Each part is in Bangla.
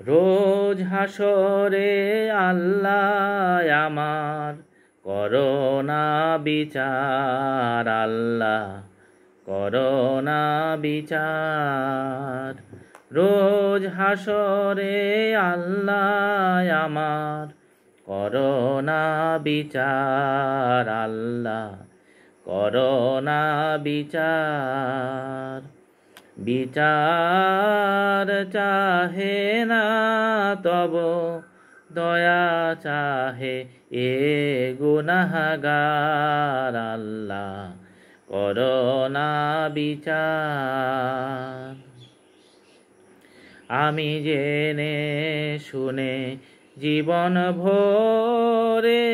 রোজ হাসরে আল্লাহ আমার করোনা বিচার, আল্লাহ করোনা বিচার। রোজ হাসরে আল্লাহ আমার করোনা বিচার, আল্লাহ করোনা বিচার। বিচার চাহে না তব দয়া চাহে এ গুনাহগার, আল্লাহ করোনা বিচার। আমি জেনে শুনে জীবন ভরে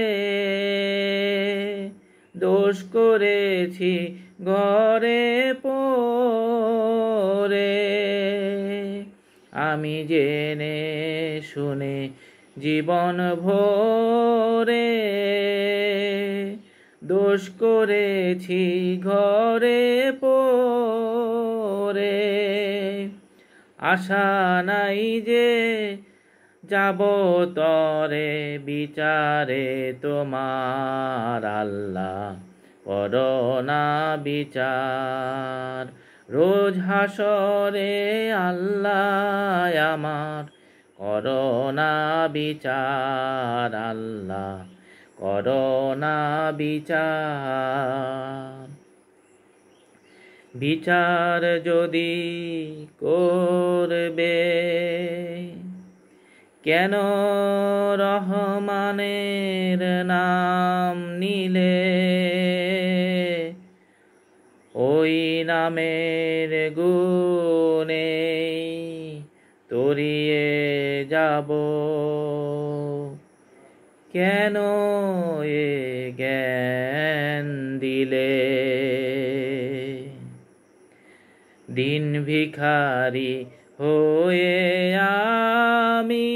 দোষ করেছি ঘরে পরে। আমি জেনে শুনে জীবন ভরে দোষ করেছি ঘরে পরে। আশা নাই যে যাব তরে বিচারে তোমার, আল্লাহ করোনা বিচার। রোজ হাসরে আল্লাহ আমার করোনা বিচার, আল্লাহ করোনা বিচার। বিচার যদি করবে কেন রহমানের নাম নিলে, ওই নামের গুণে তরিয়ে যাব। কেন এ জ্ঞান দিলে, দিন ভিখারি হয়ে আমি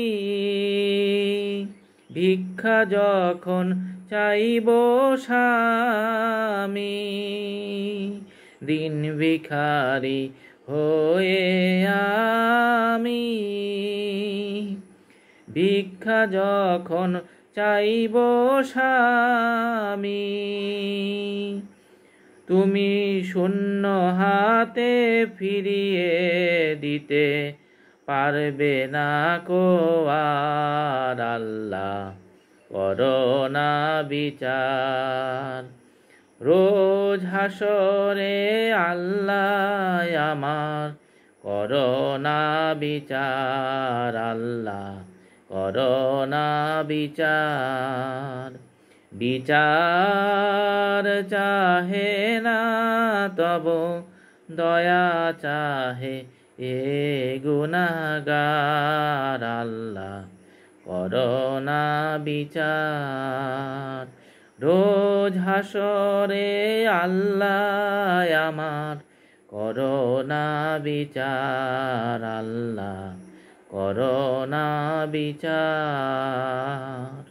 ভিক্ষা যখন চাইব স্বামী। দিন ভিখারি হয়ে আমি ভিক্ষা যখন চাইব স্বামী। তুমি শূন্য হাতে ফিরিয়ে দিতে পারবে না কো আর, আল্লাহ করোনা বিচার। রোজ হাসরে আল্লাহ আমার করোনা বিচার, আল্লাহ করোনা বিচার। বিচার চাহে না তব দয়া চাহে এ গুনাহগার, আল্লাহ করোনা বিচার। রোজ হাসরে আল্লাহ আমার করোনা বিচার, আল্লাহ করোনা বিচার।